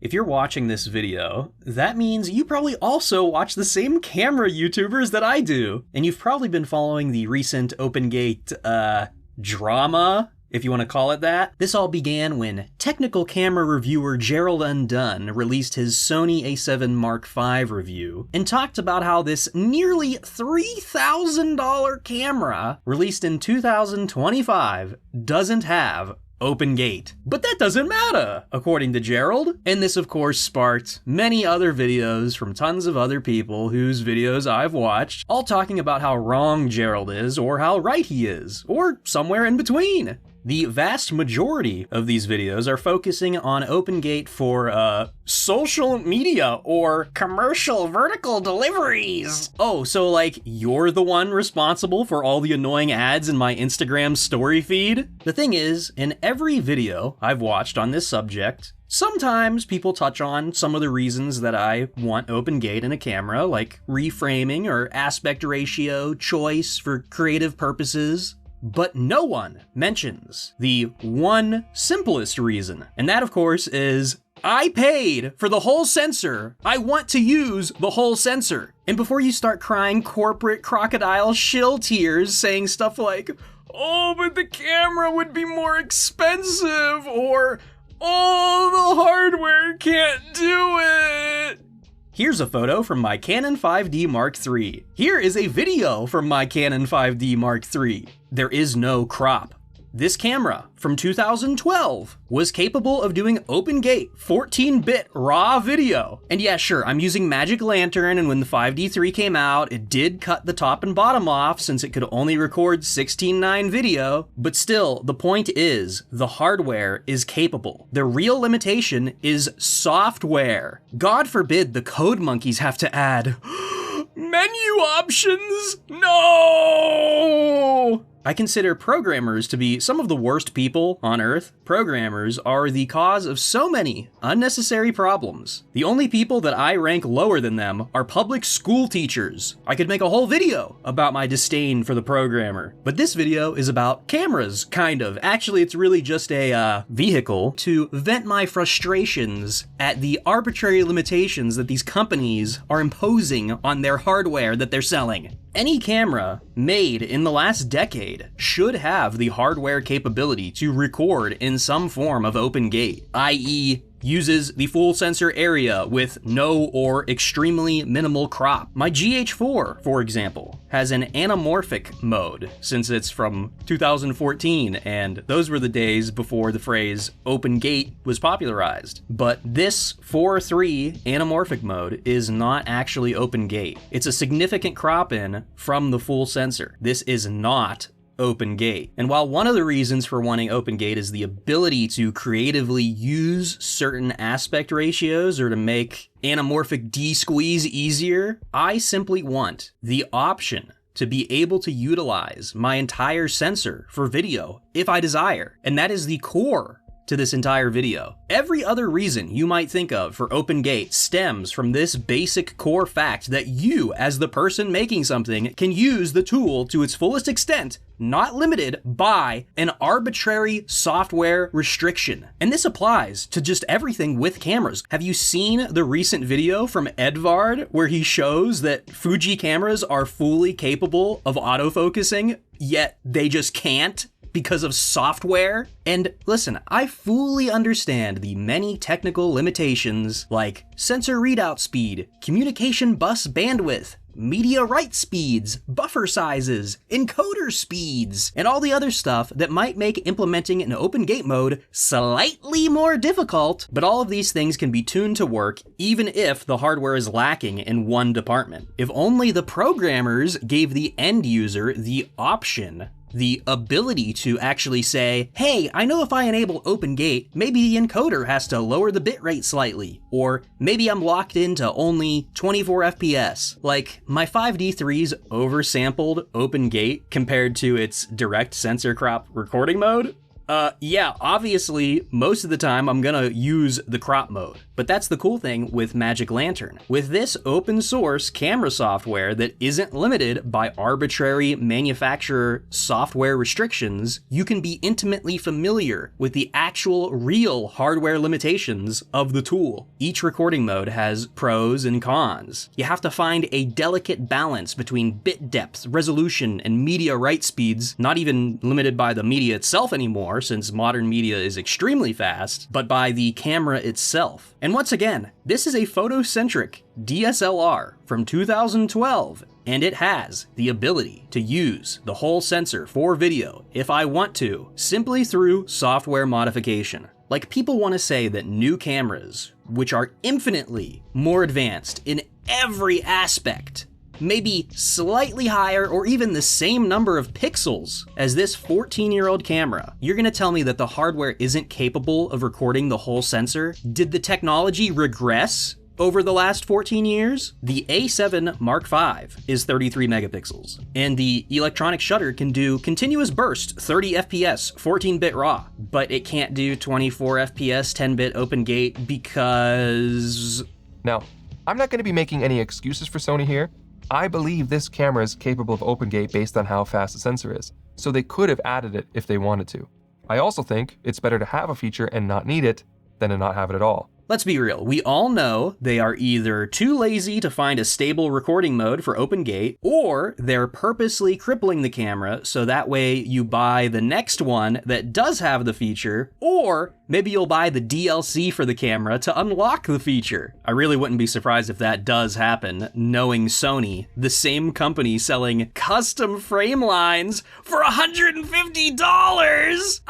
If you're watching this video, that means you probably also watch the same camera YouTubers that I do. And you've probably been following the recent OpenGate, drama, if you want to call it that. This all began when technical camera reviewer Gerald Undone released his Sony a7 Mark V review and talked about how this nearly $3,000 camera, released in 2025, doesn't have OpenGate. But that doesn't matter, according to Gerald. And this, of course, sparked many other videos from tons of other people whose videos I've watched, all talking about how wrong Gerald is, or how right he is, or somewhere in between. The vast majority of these videos are focusing on OpenGate for, social media or commercial vertical deliveries. Oh, so like, you're the one responsible for all the annoying ads in my Instagram story feed? The thing is, in every video I've watched on this subject, sometimes people touch on some of the reasons that I want OpenGate in a camera, like reframing or aspect ratio, choice for creative purposes. But no one mentions the one simplest reason, and that, of course, is I paid for the whole sensor. I want to use the whole sensor. And before you start crying corporate crocodile shill tears saying stuff like, oh, but the camera would be more expensive, or, oh, the hardware can't do it. Here's a photo from my Canon 5D Mark III. Here is a video from my Canon 5D Mark III. There is no crop. This camera from 2012 was capable of doing OpenGate 14-bit RAW video. And yeah, sure, I'm using Magic Lantern, and when the 5D3 came out, it did cut the top and bottom off since it could only record 16:9 video. But still, the point is, the hardware is capable. The real limitation is software. God forbid the code monkeys have to add menu options. No! I consider programmers to be some of the worst people on Earth. Programmers are the cause of so many unnecessary problems. The only people that I rank lower than them are public school teachers. I could make a whole video about my disdain for the programmer, but this video is about cameras, kind of. Actually, it's really just a vehicle to vent my frustrations at the arbitrary limitations that these companies are imposing on their hardware that they're selling. Any camera made in the last decade should have the hardware capability to record in some form of OpenGate, i.e., uses the full sensor area with no or extremely minimal crop. My GH4, for example, has an anamorphic mode since it's from 2014, and those were the days before the phrase OpenGate was popularized. But this 4.3 anamorphic mode is not actually OpenGate. It's a significant crop in from the full sensor. This is not OpenGate. And while one of the reasons for wanting OpenGate is the ability to creatively use certain aspect ratios or to make anamorphic D-squeeze easier, I simply want the option to be able to utilize my entire sensor for video if I desire. And that is the core to this entire video. Every other reason you might think of for OpenGate stems from this basic core fact that you, as the person making something, can use the tool to its fullest extent, not limited by an arbitrary software restriction. And this applies to just everything with cameras. Have you seen the recent video from Edvard where he shows that Fuji cameras are fully capable of autofocusing, yet they just can't because of software? And listen, I fully understand the many technical limitations like sensor readout speed, communication bus bandwidth, media write speeds, buffer sizes, encoder speeds, and all the other stuff that might make implementing an OpenGate mode slightly more difficult, but all of these things can be tuned to work even if the hardware is lacking in one department. If only the programmers gave the end user the option, the ability to actually say, hey, I know if I enable OpenGate, maybe the encoder has to lower the bitrate slightly, or maybe I'm locked into only 24 FPS. Like, my 5D3's oversampled OpenGate compared to its direct sensor crop recording mode, Yeah, obviously, most of the time I'm gonna use the crop mode. But that's the cool thing with Magic Lantern. With this open source camera software that isn't limited by arbitrary manufacturer software restrictions, you can be intimately familiar with the actual real hardware limitations of the tool. Each recording mode has pros and cons. You have to find a delicate balance between bit depth, resolution, and media write speeds, not even limited by the media itself anymore, since modern media is extremely fast, but by the camera itself. And once again, this is a photocentric DSLR from 2012, and it has the ability to use the whole sensor for video if I want to, simply through software modification. Like, people want to say that new cameras, which are infinitely more advanced in every aspect, maybe slightly higher or even the same number of pixels as this 14-year-old camera. You're gonna tell me that the hardware isn't capable of recording the whole sensor? Did the technology regress over the last 14 years? The A7 Mark V is 33 megapixels, and the electronic shutter can do continuous burst 30 FPS 14-bit RAW, but it can't do 24 FPS 10-bit open gate because... Now, I'm not going to be making any excuses for Sony here. I believe this camera is capable of open gate based on how fast the sensor is, so they could have added it if they wanted to. I also think it's better to have a feature and not need it than to not have it at all. Let's be real, we all know they are either too lazy to find a stable recording mode for open gate, or they're purposely crippling the camera so that way you buy the next one that does have the feature, or maybe you'll buy the DLC for the camera to unlock the feature. I really wouldn't be surprised if that does happen, knowing Sony, the same company selling custom frame lines for $150!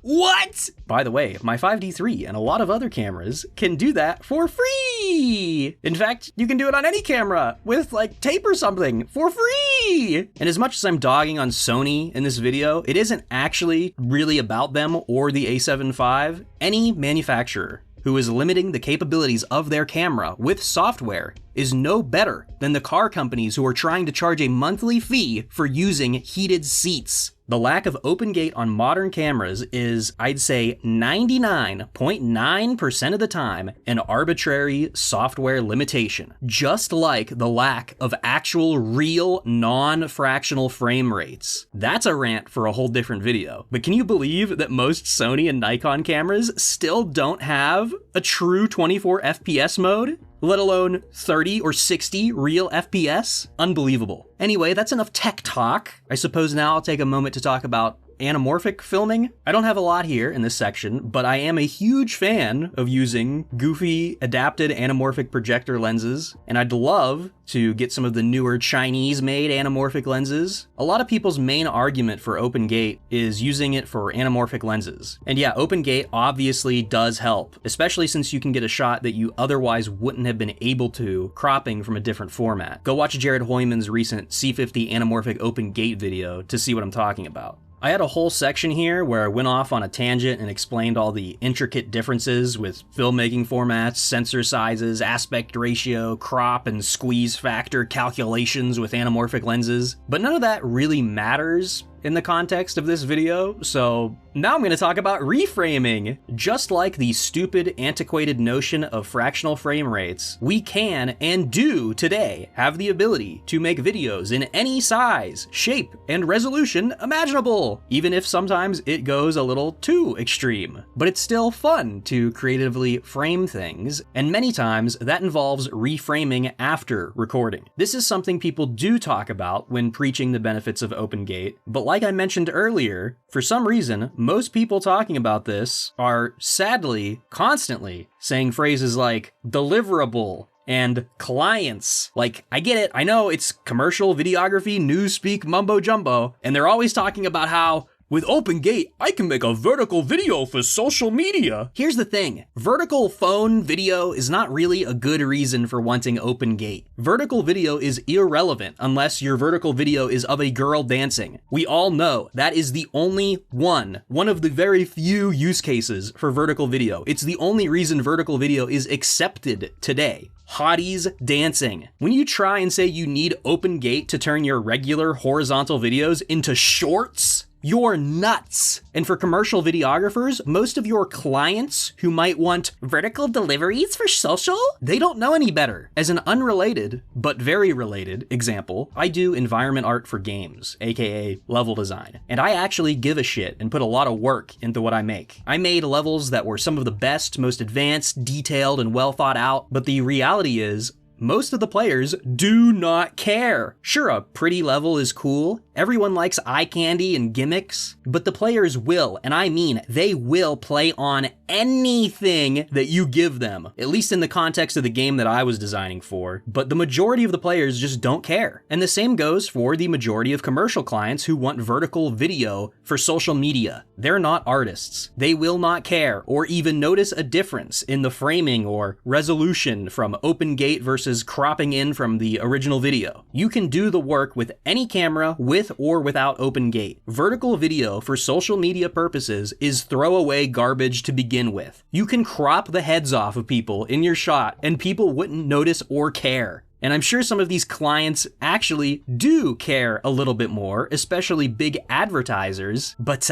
What? By the way, my 5D3 and a lot of other cameras can do that for free! In fact, you can do it on any camera with like tape or something for free! And as much as I'm dogging on Sony in this video, it isn't actually really about them or the A7 IV. Any manufacturer who is limiting the capabilities of their camera with software is no better than the car companies who are trying to charge a monthly fee for using heated seats. The lack of open gate on modern cameras is, I'd say, 99.9% of the time an arbitrary software limitation, just like the lack of actual real non-fractional frame rates. That's a rant for a whole different video. But can you believe that most Sony and Nikon cameras still don't have a true 24 FPS mode? Let alone 30 or 60 real FPS? Unbelievable. Anyway, that's enough tech talk. I suppose now I'll take a moment to talk about anamorphic filming. I don't have a lot here in this section, but I am a huge fan of using goofy, adapted anamorphic projector lenses, and I'd love to get some of the newer Chinese-made anamorphic lenses. A lot of people's main argument for open gate is using it for anamorphic lenses. And yeah, open gate obviously does help, especially since you can get a shot that you otherwise wouldn't have been able to cropping from a different format. Go watch Jared Hoyman's recent C50 anamorphic open gate video to see what I'm talking about. I had a whole section here where I went off on a tangent and explained all the intricate differences with filmmaking formats, sensor sizes, aspect ratio, crop and squeeze factor calculations with anamorphic lenses, but none of that really matters in the context of this video, so now I'm going to talk about reframing. Just like the stupid, antiquated notion of fractional frame rates, we can and do today have the ability to make videos in any size, shape, and resolution imaginable, even if sometimes it goes a little too extreme. But it's still fun to creatively frame things, and many times that involves reframing after recording. This is something people do talk about when preaching the benefits of open gate, but like I mentioned earlier, for some reason, most people talking about this are sadly, constantly saying phrases like deliverable and clients. Like, I get it, I know it's commercial videography, newspeak, mumbo jumbo, and they're always talking about how with open gate, I can make a vertical video for social media. Here's the thing, vertical phone video is not really a good reason for wanting open gate. Vertical video is irrelevant unless your vertical video is of a girl dancing. We all know that is the only one of the very few use cases for vertical video. It's the only reason vertical video is accepted today. Hotties dancing. When you try and say you need open gate to turn your regular horizontal videos into shorts, You're nuts. And for commercial videographers, most of your clients who might want vertical deliveries for social, they don't know any better. As an unrelated, but very related example, I do environment art for games, aka level design. And I actually give a shit and put a lot of work into what I make. I made levels that were some of the best, most advanced, detailed, and well thought out, but the reality is, most of the players do not care. Sure, a pretty level is cool. Everyone likes eye candy and gimmicks, but the players will, and I mean they will play on anything that you give them, at least in the context of the game that I was designing for. But the majority of the players just don't care. And the same goes for the majority of commercial clients who want vertical video for social media. They're not artists. They will not care or even notice a difference in the framing or resolution from open gate versus cropping in from the original video. You can do the work with any camera, with or without open gate. Vertical video for social media purposes is throwaway garbage to begin with. You can crop the heads off of people in your shot and people wouldn't notice or care. And I'm sure some of these clients actually do care a little bit more, especially big advertisers. But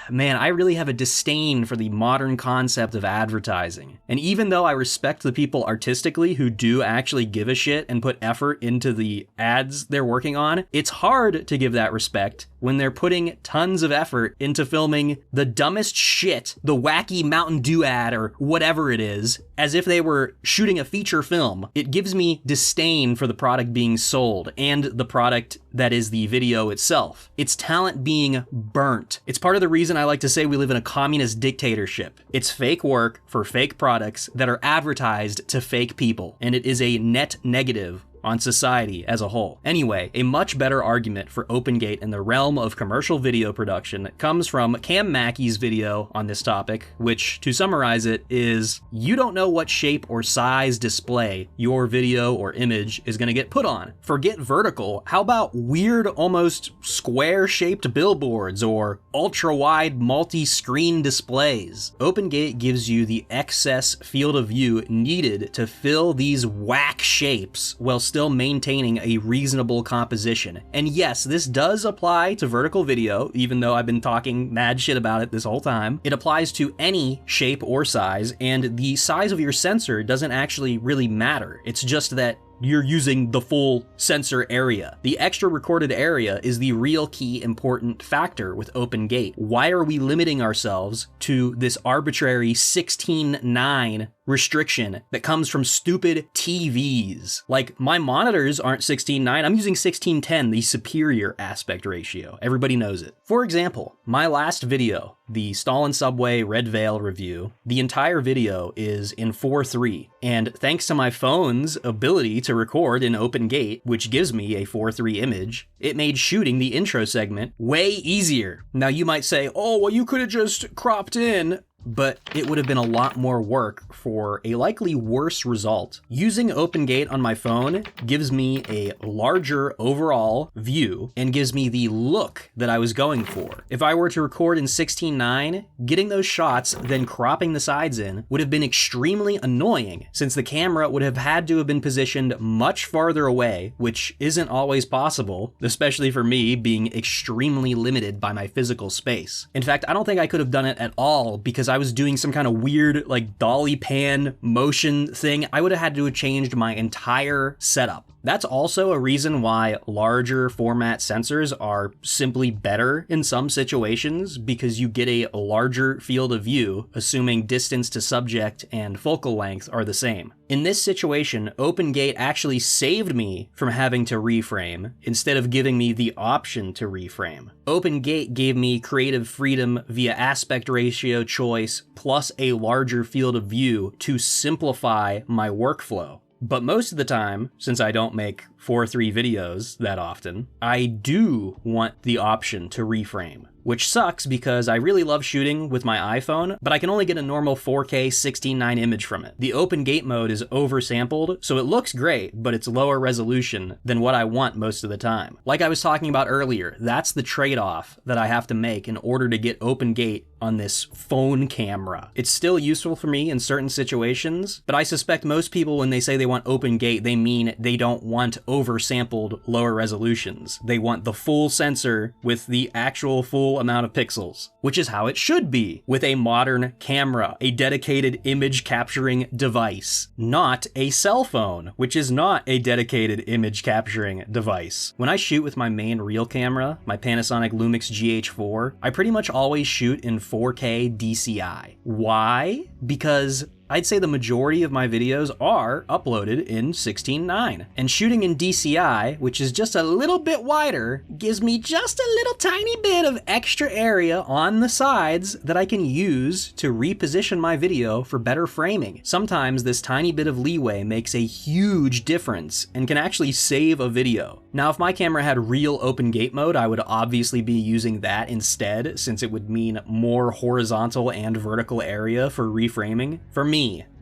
man, I really have a disdain for the modern concept of advertising. And even though I respect the people artistically who do actually give a shit and put effort into the ads they're working on, it's hard to give that respect when they're putting tons of effort into filming the dumbest shit, the wacky Mountain Dew ad or whatever it is, as if they were shooting a feature film. It gives me disdain for the product being sold and the product that is the video itself. It's talent being burnt. It's part of the reason I like to say we live in a communist dictatorship. It's fake work for fake products that are advertised to fake people, and it is a net negative on society as a whole. Anyway, a much better argument for OpenGate in the realm of commercial video production comes from Cam Mackey's video on this topic, which, to summarize it, is you don't know what shape or size display your video or image is going to get put on. Forget vertical, how about weird, almost square-shaped billboards or ultra-wide multi-screen displays? OpenGate gives you the excess field of view needed to fill these whack shapes while still maintaining a reasonable composition. And yes, this does apply to vertical video, even though I've been talking mad shit about it this whole time. It applies to any shape or size, and the size of your sensor doesn't actually really matter. It's just that you're using the full sensor area. The extra recorded area is the real key important factor with OpenGate. Why are we limiting ourselves to this arbitrary 16:9 restriction that comes from stupid TVs? Like, my monitors aren't 16:9, I'm using 16:10, the superior aspect ratio. Everybody knows it. For example, my last video, the Stalin Subway Red Veil review, the entire video is in 4:3, and thanks to my phone's ability to record in OpenGate, which gives me a 4:3 image, it made shooting the intro segment way easier. Now you might say, oh, well, you could have just cropped in, but it would have been a lot more work for a likely worse result. Using OpenGate on my phone gives me a larger overall view and gives me the look that I was going for. If I were to record in 16:9, getting those shots, then cropping the sides in, would have been extremely annoying, since the camera would have had to have been positioned much farther away, which isn't always possible, especially for me being extremely limited by my physical space. In fact, I don't think I could have done it at all because I was doing some kind of weird, like, dolly pan motion thing. I would have had to have changed my entire setup. That's also a reason why larger format sensors are simply better in some situations, because you get a larger field of view, assuming distance to subject and focal length are the same. In this situation, OpenGate actually saved me from having to reframe instead of giving me the option to reframe. OpenGate gave me creative freedom via aspect ratio choice plus a larger field of view to simplify my workflow. But most of the time, since I don't make 4:3 videos that often, I do want the option to reframe, which sucks because I really love shooting with my iPhone, but I can only get a normal 4K 16:9 image from it. The OpenGate mode is oversampled, so it looks great, but it's lower resolution than what I want most of the time. Like I was talking about earlier, that's the trade-off that I have to make in order to get OpenGate on this phone camera. It's still useful for me in certain situations, but I suspect most people, when they say they want OpenGate, they mean they don't want oversampled lower resolutions. They want the full sensor with the actual full equal amount of pixels, which is how it should be with a modern camera, a dedicated image capturing device, not a cell phone, which is not a dedicated image capturing device. When I shoot with my main reel camera, my Panasonic Lumix GH4, I pretty much always shoot in 4K DCI. Why? Because I'd say the majority of my videos are uploaded in 16:9. And shooting in DCI, which is just a little bit wider, gives me just a little tiny bit of extra area on the sides that I can use to reposition my video for better framing. Sometimes this tiny bit of leeway makes a huge difference and can actually save a video. Now, if my camera had real open gate mode, I would obviously be using that instead, since it would mean more horizontal and vertical area for reframing. For me,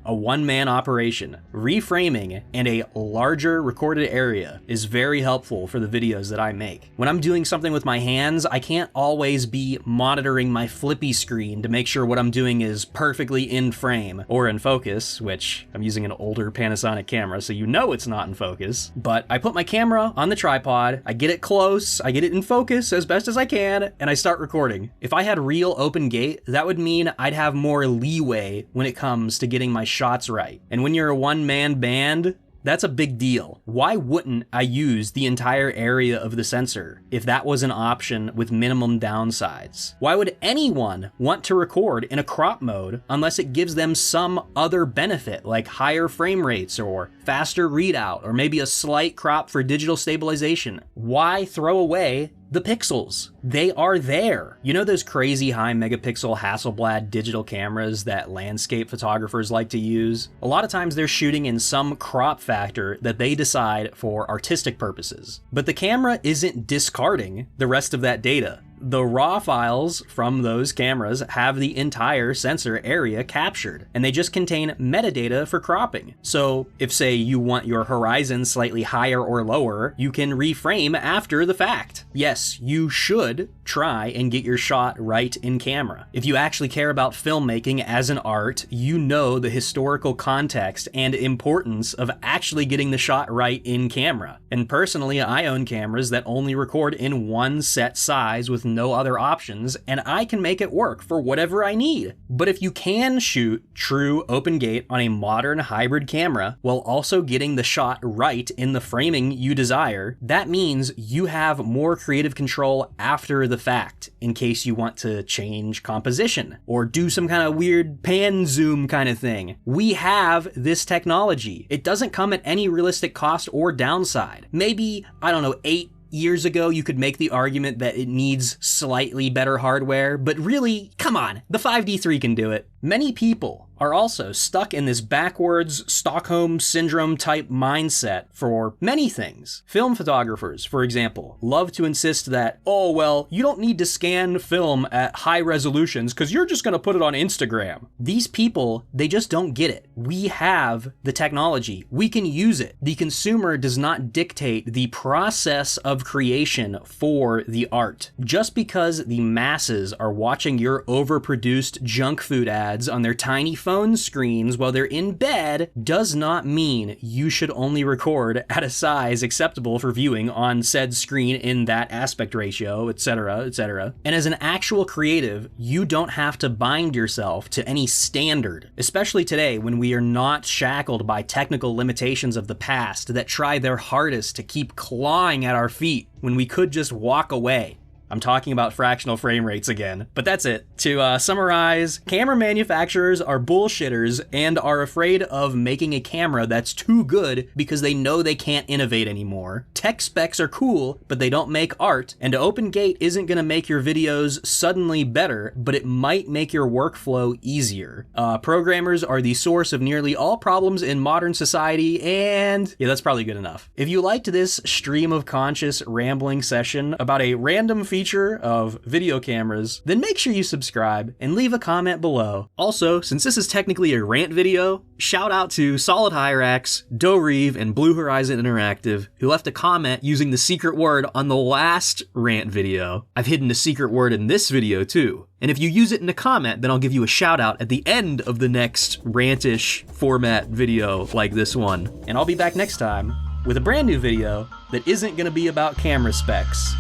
a one-man operation, reframing and a larger recorded area is very helpful for the videos that I make. When I'm doing something with my hands, I can't always be monitoring my flippy screen to make sure what I'm doing is perfectly in frame or in focus, which I'm using an older Panasonic camera, so you know it's not in focus. But I put my camera on the tripod, I get it close, I get it in focus as best as I can, and I start recording. If I had real open gate, that would mean I'd have more leeway when it comes to getting my shots right. And when you're a one-man band, that's a big deal. Why wouldn't I use the entire area of the sensor if that was an option with minimum downsides? Why would anyone want to record in a crop mode unless it gives them some other benefit, like higher frame rates or faster readout, or maybe a slight crop for digital stabilization? Why throw away the pixels? They are there. You know those crazy high megapixel Hasselblad digital cameras that landscape photographers like to use? A lot of times they're shooting in some crop factor that they decide for artistic purposes. But the camera isn't discarding the rest of that data. The raw files from those cameras have the entire sensor area captured, and they just contain metadata for cropping. So if, say, you want your horizon slightly higher or lower, you can reframe after the fact. Yes, you should try and get your shot right in camera. If you actually care about filmmaking as an art, you know the historical context and importance of actually getting the shot right in camera. And personally, I own cameras that only record in one set size with no other options, and I can make it work for whatever I need. But if you can shoot true open gate on a modern hybrid camera while also getting the shot right in the framing you desire, that means you have more creative control after the fact in case you want to change composition or do some kind of weird pan zoom kind of thing. We have this technology. It doesn't come at any realistic cost or downside. Maybe, I don't know, 8 years ago, you could make the argument that it needs slightly better hardware, but really, come on, the 5D3 can do it. Many people are also stuck in this backwards Stockholm Syndrome type mindset for many things. Film photographers, for example, love to insist that, oh, well, you don't need to scan film at high resolutions because you're just going to put it on Instagram. These people, they just don't get it. We have the technology. We can use it. The consumer does not dictate the process of creation for the art. Just because the masses are watching your overproduced junk food ads on their tiny phone screens while they're in bed does not mean you should only record at a size acceptable for viewing on said screen in that aspect ratio, etc., etc. And as an actual creative, you don't have to bind yourself to any standard, especially today when we are not shackled by technical limitations of the past that try their hardest to keep clawing at our feet when we could just walk away. I'm talking about fractional frame rates again, but that's it. To summarize, camera manufacturers are bullshitters and are afraid of making a camera that's too good because they know they can't innovate anymore. Tech specs are cool, but they don't make art, and open gate isn't gonna make your videos suddenly better, but it might make your workflow easier. Programmers are the source of nearly all problems in modern society, and yeah, that's probably good enough. If you liked this stream of conscious rambling session about a random feature of video cameras, then make sure you subscribe and leave a comment below. Also, since this is technically a rant video, shout out to Solid Hyrax, Doreeve, and Blue Horizon Interactive, who left a comment using the secret word on the last rant video. I've hidden the secret word in this video too. And if you use it in a comment, then I'll give you a shout out at the end of the next rantish format video like this one. And I'll be back next time with a brand new video that isn't gonna be about camera specs.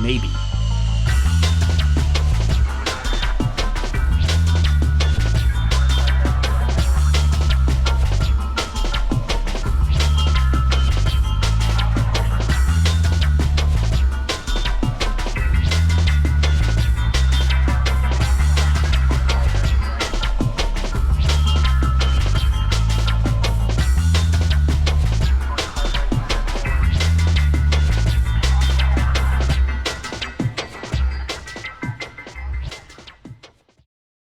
Maybe.